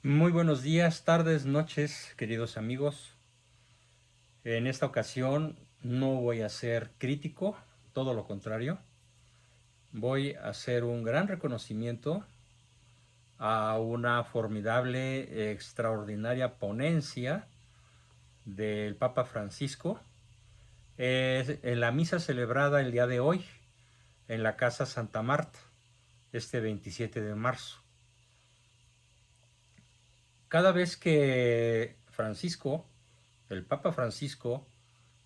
Muy buenos días, tardes, noches, queridos amigos. En esta ocasión no voy a ser crítico, todo lo contrario. Voy a hacer un gran reconocimiento a una formidable, extraordinaria ponencia del Papa Francisco en la misa celebrada el día de hoy en la Casa Santa Marta, este 27 de marzo. Cada vez que el Papa Francisco,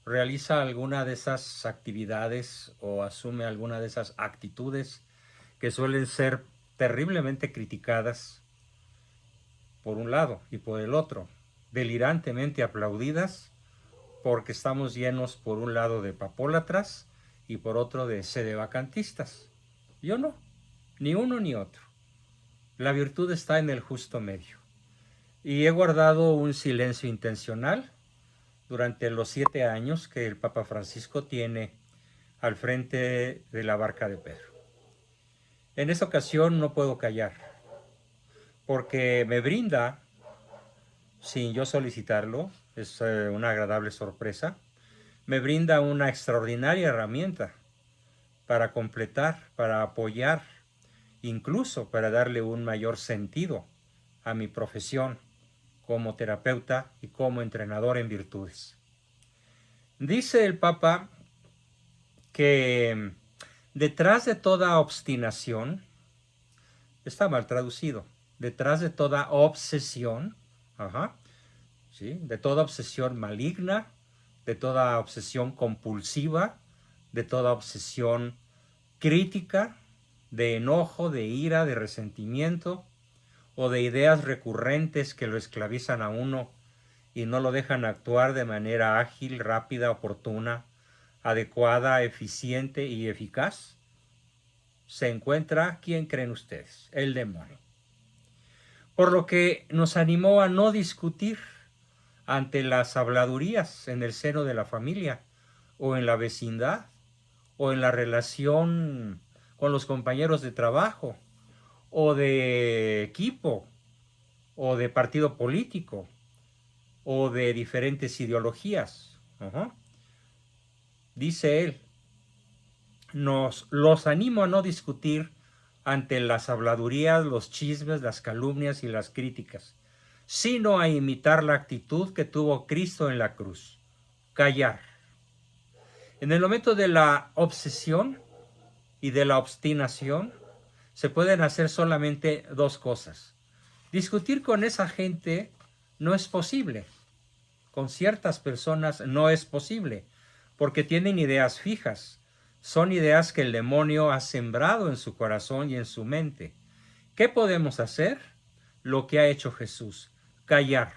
realiza alguna de esas actividades o asume alguna de esas actitudes que suelen ser terriblemente criticadas por un lado y por el otro, delirantemente aplaudidas porque estamos llenos por un lado de papólatras y por otro de sedevacantistas. Yo no, ni uno ni otro. La virtud está en el justo medio. Y he guardado un silencio intencional durante los 7 años que el Papa Francisco tiene al frente de la barca de Pedro. En esta ocasión no puedo callar, porque me brinda, sin yo solicitarlo, es una agradable sorpresa, me brinda una extraordinaria herramienta para completar, para apoyar, incluso para darle un mayor sentido a mi profesión como terapeuta y como entrenador en virtudes. Dice el Papa que detrás de toda obstinación, está mal traducido, detrás de toda obsesión, ¿sí? De toda obsesión maligna, de toda obsesión compulsiva, de toda obsesión crítica, de enojo, de ira, de resentimiento, o de ideas recurrentes que lo esclavizan a uno y no lo dejan actuar de manera ágil, rápida, oportuna, adecuada, eficiente y eficaz, se encuentra, ¿quién creen ustedes? El demonio. Por lo que nos animó a no discutir ante las habladurías en el seno de la familia, o en la vecindad, o en la relación con los compañeros de trabajo, o de equipo, o de partido político, o de diferentes ideologías. Dice él, los animo a no discutir ante las habladurías, los chismes, las calumnias y las críticas, sino a imitar la actitud que tuvo Cristo en la cruz: callar. En el momento de la obsesión y de la obstinación se pueden hacer solamente dos cosas. Discutir con esa gente no es posible. Con ciertas personas no es posible, porque tienen ideas fijas. Son ideas que el demonio ha sembrado en su corazón y en su mente. ¿Qué podemos hacer? Lo que ha hecho Jesús: callar.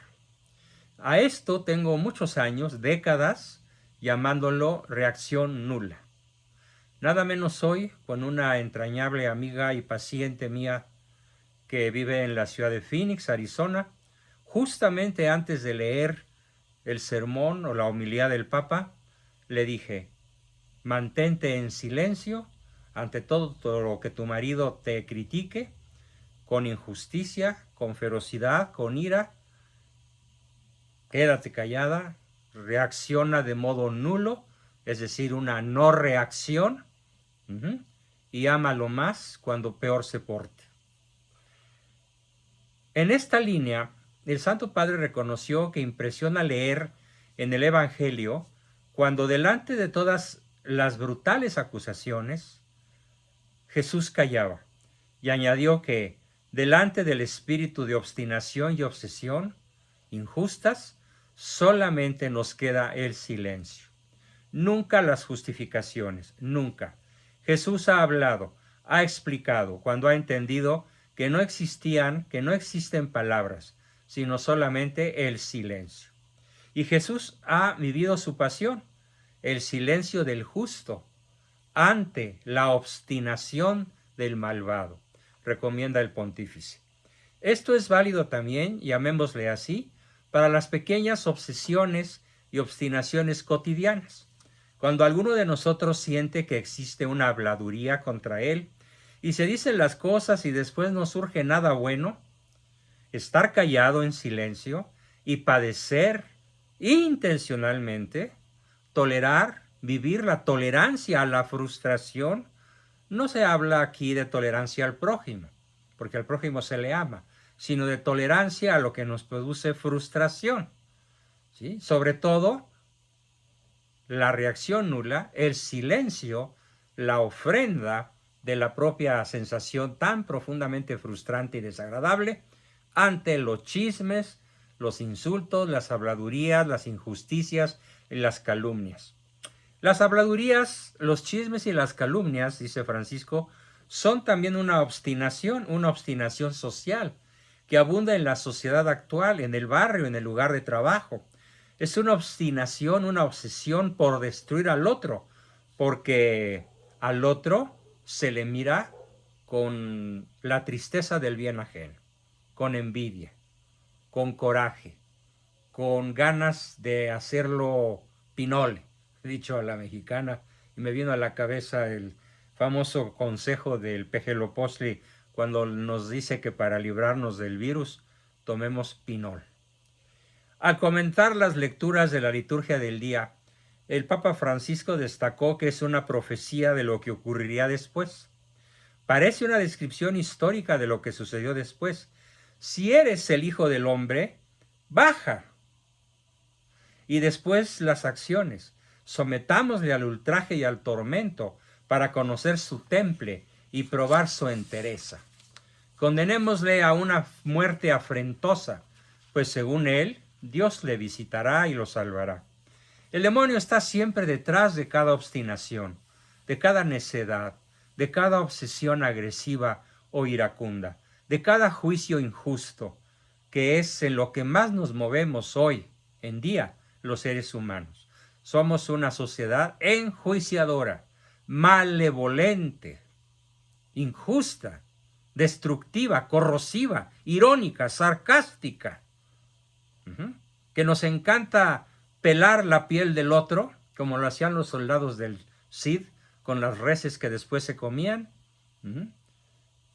A esto tengo muchos años, décadas, llamándolo reacción nula. Nada menos hoy con una entrañable amiga y paciente mía que vive en la ciudad de Phoenix, Arizona, justamente antes de leer el sermón o la homilía del Papa, le dije: mantente en silencio ante todo lo que tu marido te critique, con injusticia, con ferocidad, con ira. Quédate callada, reacciona de modo nulo, es decir, una no reacción, y ámalo más cuando peor se porte. En esta línea, el Santo Padre reconoció que impresiona leer en el Evangelio cuando, delante de todas las brutales acusaciones, Jesús callaba, y añadió que, delante del espíritu de obstinación y obsesión injustas, solamente nos queda el silencio. Nunca las justificaciones, nunca. Jesús ha hablado, ha explicado, cuando ha entendido que no existen palabras, sino solamente el silencio. Y Jesús ha vivido su pasión, el silencio del justo, ante la obstinación del malvado, recomienda el pontífice. Esto es válido también, llamémosle así, para las pequeñas obsesiones y obstinaciones cotidianas. Cuando alguno de nosotros siente que existe una habladuría contra él y se dicen las cosas y después no surge nada bueno, estar callado en silencio y padecer intencionalmente, tolerar, vivir la tolerancia a la frustración. No se habla aquí de tolerancia al prójimo, porque al prójimo se le ama, sino de tolerancia a lo que nos produce frustración, ¿sí? Sobre todo, la reacción nula, el silencio, la ofrenda de la propia sensación tan profundamente frustrante y desagradable ante los chismes, los insultos, las habladurías, las injusticias y las calumnias. Las habladurías, los chismes y las calumnias, dice Francisco, son también una obstinación social que abunda en la sociedad actual, en el barrio, en el lugar de trabajo. Es una obstinación, una obsesión por destruir al otro, porque al otro se le mira con la tristeza del bien ajeno, con envidia, con coraje, con ganas de hacerlo pinole, dicho a la mexicana, y me vino a la cabeza el famoso consejo del Pejelopostli cuando nos dice que para librarnos del virus tomemos pinol. Al comentar las lecturas de la liturgia del día, el Papa Francisco destacó que es una profecía de lo que ocurriría después. Parece una descripción histórica de lo que sucedió después. Si eres el Hijo del Hombre, baja. Y después las acciones. Sometámosle al ultraje y al tormento para conocer su temple y probar su entereza. Condenémosle a una muerte afrentosa, pues según él, Dios le visitará y lo salvará. El demonio está siempre detrás de cada obstinación, de cada necedad, de cada obsesión agresiva o iracunda, de cada juicio injusto, que es en lo que más nos movemos hoy en día los seres humanos. Somos una sociedad enjuiciadora, malevolente, injusta, destructiva, corrosiva, irónica, sarcástica, que nos encanta pelar la piel del otro, como lo hacían los soldados del Cid con las reses que después se comían,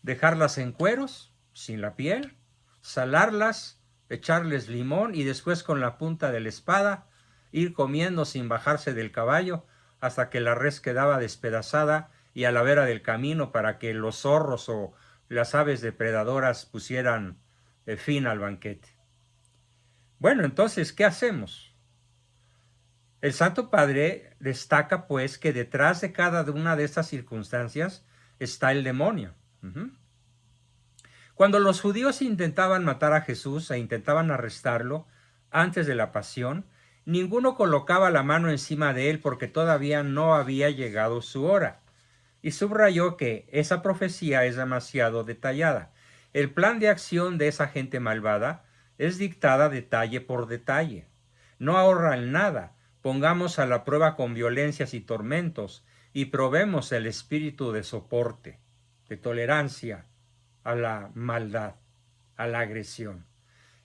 dejarlas en cueros, sin la piel, salarlas, echarles limón y después con la punta de la espada ir comiendo sin bajarse del caballo hasta que la res quedaba despedazada y a la vera del camino para que los zorros o las aves depredadoras pusieran fin al banquete. Bueno, entonces, ¿qué hacemos? El Santo Padre destaca, pues, que detrás de cada una de estas circunstancias está el demonio. Cuando los judíos intentaban matar a Jesús e intentaban arrestarlo antes de la pasión, ninguno colocaba la mano encima de él porque todavía no había llegado su hora. Y subrayó que esa profecía es demasiado detallada. El plan de acción de esa gente malvada es dictada detalle por detalle. No ahorran nada. Pongamos a la prueba con violencias y tormentos y probemos el espíritu de soporte, de tolerancia a la maldad, a la agresión.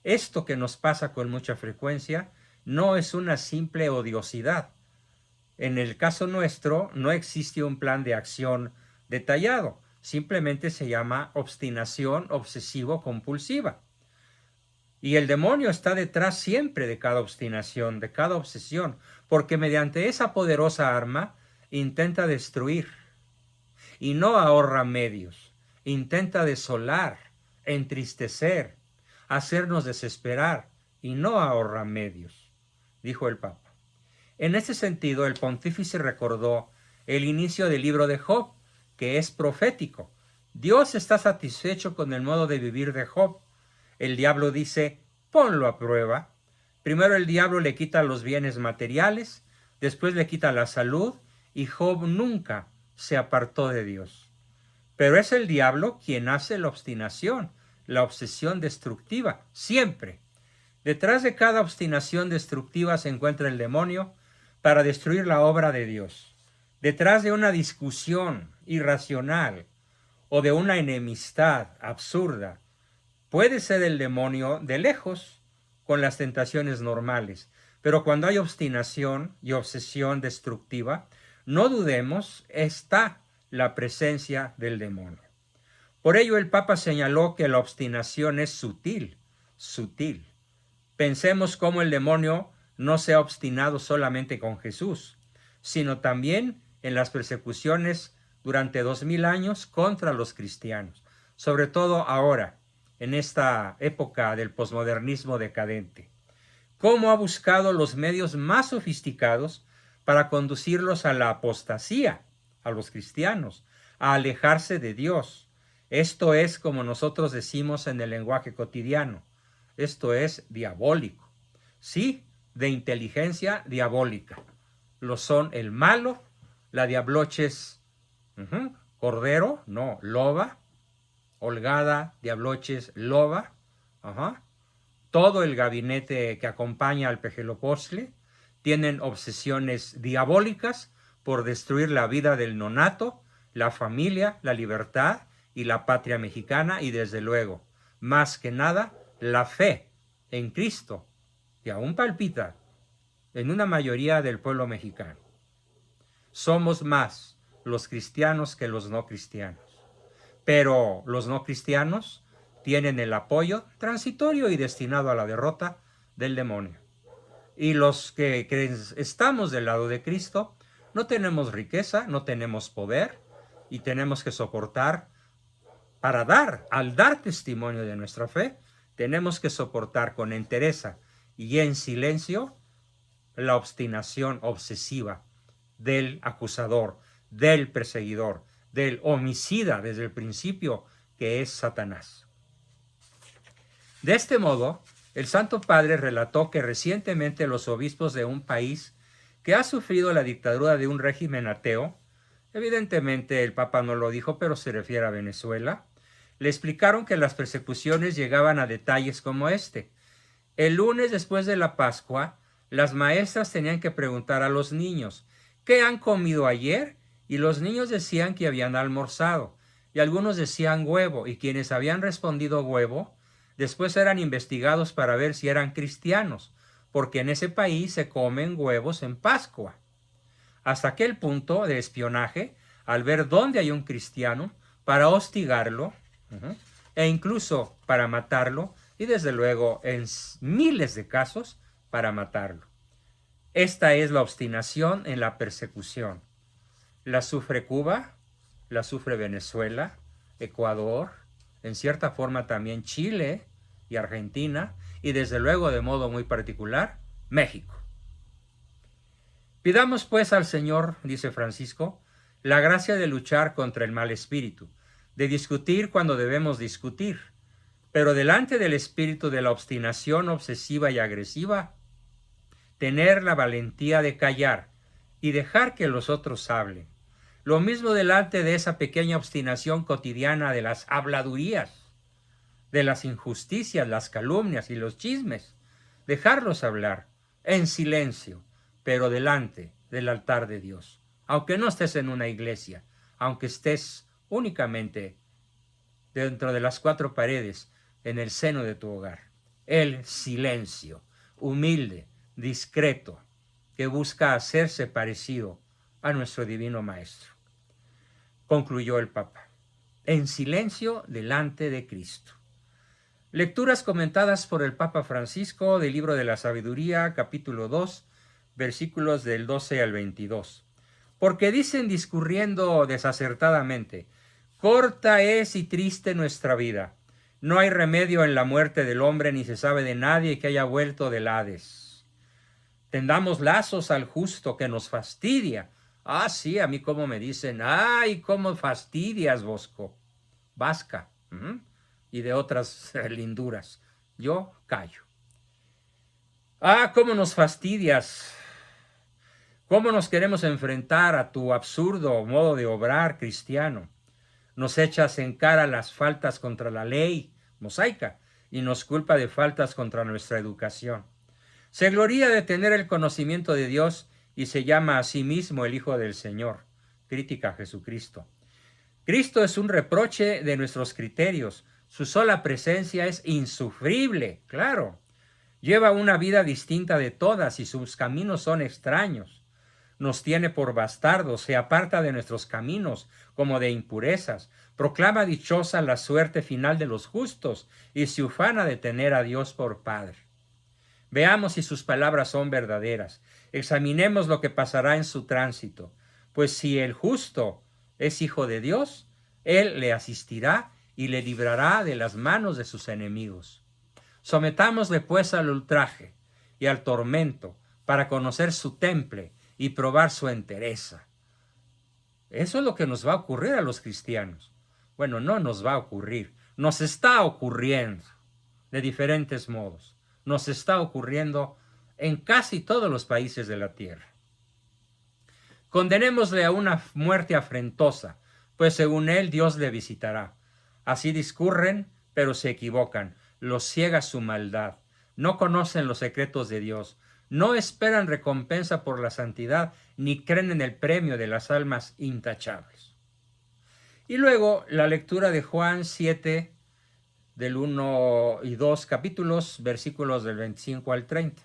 Esto que nos pasa con mucha frecuencia no es una simple odiosidad. En el caso nuestro no existe un plan de acción detallado, simplemente se llama obstinación obsesivo-compulsiva. Y el demonio está detrás siempre de cada obstinación, de cada obsesión, porque mediante esa poderosa arma intenta destruir y no ahorra medios, intenta desolar, entristecer, hacernos desesperar y no ahorra medios, dijo el Papa. En ese sentido, el pontífice recordó el inicio del libro de Job, que es profético. Dios está satisfecho con el modo de vivir de Job. El diablo dice, ponlo a prueba. Primero el diablo le quita los bienes materiales, después le quita la salud, y Job nunca se apartó de Dios. Pero es el diablo quien hace la obstinación, la obsesión destructiva, siempre. Detrás de cada obstinación destructiva se encuentra el demonio para destruir la obra de Dios. Detrás de una discusión irracional o de una enemistad absurda, puede ser el demonio de lejos con las tentaciones normales, pero cuando hay obstinación y obsesión destructiva, no dudemos, está la presencia del demonio. Por ello el Papa señaló que la obstinación es sutil, sutil. Pensemos cómo el demonio no se ha obstinado solamente con Jesús, sino también en las persecuciones durante 2000 años contra los cristianos, sobre todo ahora, en esta época del posmodernismo decadente. Cómo ha buscado los medios más sofisticados para conducirlos a la apostasía, a los cristianos, a alejarse de Dios. Esto es, como nosotros decimos en el lenguaje cotidiano, esto es diabólico. Sí, de inteligencia diabólica. Lo son el malo, la diabloches, cordero, no, loba, holgada, diabloches, loba, todo el gabinete que acompaña al Pejelopostle tienen obsesiones diabólicas por destruir la vida del nonato, la familia, la libertad y la patria mexicana y desde luego, más que nada, la fe en Cristo, que aún palpita en una mayoría del pueblo mexicano. Somos más los cristianos que los no cristianos, pero los no cristianos tienen el apoyo transitorio y destinado a la derrota del demonio. Y los que estamos del lado de Cristo no tenemos riqueza, no tenemos poder y tenemos que soportar al dar testimonio de nuestra fe, tenemos que soportar con entereza y en silencio la obstinación obsesiva del acusador, del perseguidor, del homicida desde el principio, que es Satanás. De este modo, el Santo Padre relató que recientemente los obispos de un país que ha sufrido la dictadura de un régimen ateo, evidentemente el Papa no lo dijo, pero se refiere a Venezuela, le explicaron que las persecuciones llegaban a detalles como este. El lunes después de la Pascua, las maestras tenían que preguntar a los niños, ¿qué han comido ayer? Y los niños decían que habían almorzado, y algunos decían huevo, y quienes habían respondido huevo, después eran investigados para ver si eran cristianos, porque en ese país se comen huevos en Pascua. Hasta aquel punto de espionaje, al ver dónde hay un cristiano, para hostigarlo, e incluso para matarlo, y desde luego en miles de casos para matarlo. Esta es la obstinación en la persecución. La sufre Cuba, la sufre Venezuela, Ecuador, en cierta forma también Chile y Argentina, y desde luego de modo muy particular, México. Pidamos pues al Señor, dice Francisco, la gracia de luchar contra el mal espíritu, de discutir cuando debemos discutir, pero delante del espíritu de la obstinación obsesiva y agresiva, tener la valentía de callar y dejar que los otros hablen. Lo mismo delante de esa pequeña obstinación cotidiana de las habladurías, de las injusticias, las calumnias y los chismes. Dejarlos hablar en silencio, pero delante del altar de Dios. Aunque no estés en una iglesia, aunque estés únicamente dentro de las cuatro paredes, en el seno de tu hogar. El silencio, humilde, discreto, que busca hacerse parecido a nuestro divino Maestro. Concluyó el Papa, en silencio delante de Cristo. Lecturas comentadas por el Papa Francisco del Libro de la Sabiduría, capítulo 2, versículos del 12 al 22. Porque dicen discurriendo desacertadamente, corta es y triste nuestra vida. No hay remedio en la muerte del hombre, ni se sabe de nadie que haya vuelto del Hades. Tendamos lazos al justo que nos fastidia. Ah, sí, a mí como me dicen, ay, cómo fastidias, Bosco, Vasca, y de otras linduras. Yo callo. Ah, cómo nos fastidias. Cómo nos queremos enfrentar a tu absurdo modo de obrar cristiano. Nos echas en cara las faltas contra la ley mosaica y nos culpa de faltas contra nuestra educación. Se gloría de tener el conocimiento de Dios y se llama a sí mismo el Hijo del Señor. Crítica a Jesucristo. Cristo es un reproche de nuestros criterios. Su sola presencia es insufrible, claro. Lleva una vida distinta de todas y sus caminos son extraños. Nos tiene por bastardos, se aparta de nuestros caminos como de impurezas, Proclama dichosa la suerte final de los justos y se ufana de tener a Dios por Padre. Veamos si sus palabras son verdaderas. Examinemos lo que pasará en su tránsito. Pues si el justo es hijo de Dios, Él le asistirá y le librará de las manos de sus enemigos. Sometámosle pues al ultraje y al tormento para conocer su temple y probar su entereza. Eso es lo que nos va a ocurrir a los cristianos. Bueno, no nos va a ocurrir, nos está ocurriendo de diferentes modos. Nos está ocurriendo en casi todos los países de la tierra. Condenémosle a una muerte afrentosa, pues según él Dios le visitará. Así discurren, pero se equivocan, los ciega su maldad, no conocen los secretos de Dios, no esperan recompensa por la santidad, ni creen en el premio de las almas intachables. Y luego la lectura de Juan 7, del 1 y 2 capítulos, versículos del 25 al 30.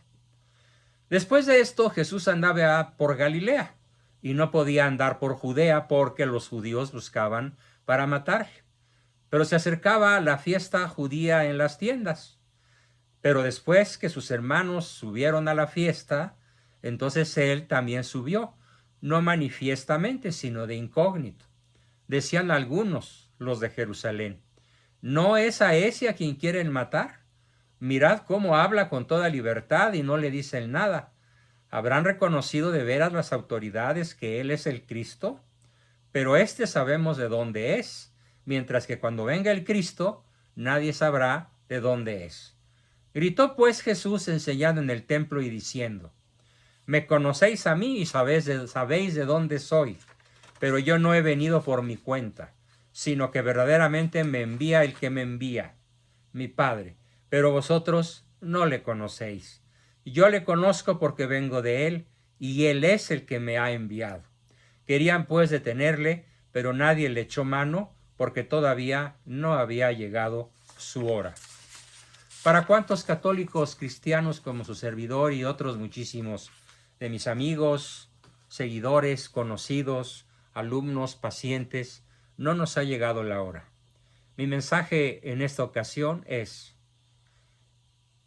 Después de esto, Jesús andaba por Galilea, y no podía andar por Judea porque los judíos buscaban para matarle. Pero se acercaba la fiesta judía en las tiendas. Pero después que sus hermanos subieron a la fiesta, entonces él también subió, no manifiestamente, sino de incógnito. Decían algunos, los de Jerusalén: ¿no es a ese a quien quieren matar? Mirad cómo habla con toda libertad y no le dicen nada. ¿Habrán reconocido de veras las autoridades que él es el Cristo? Pero sabemos de dónde es, mientras que cuando venga el Cristo, nadie sabrá de dónde es. Gritó pues Jesús enseñando en el templo y diciendo: me conocéis a mí y sabéis de dónde soy, pero yo no he venido por mi cuenta, sino que verdaderamente me envía el que me envía, mi Padre, pero vosotros no le conocéis. Yo le conozco porque vengo de él, y él es el que me ha enviado. Querían pues detenerle, pero nadie le echó mano, porque todavía no había llegado su hora. ¿Para cuántos católicos cristianos como su servidor y otros muchísimos de mis amigos, seguidores, conocidos, alumnos, pacientes, no nos ha llegado la hora? Mi mensaje en esta ocasión es: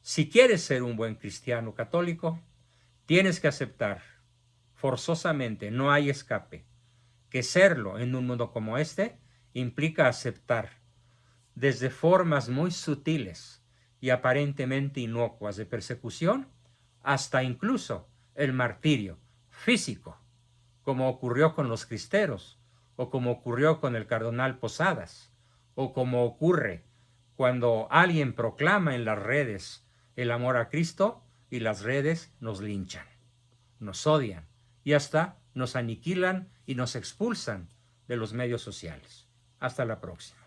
si quieres ser un buen cristiano católico, tienes que aceptar forzosamente, no hay escape, que serlo en un mundo como este implica aceptar desde formas muy sutiles y aparentemente inocuas de persecución hasta incluso el martirio físico, como ocurrió con los cristeros, o como ocurrió con el cardenal Posadas, o como ocurre cuando alguien proclama en las redes el amor a Cristo y las redes nos linchan, nos odian y hasta nos aniquilan y nos expulsan de los medios sociales. Hasta la próxima.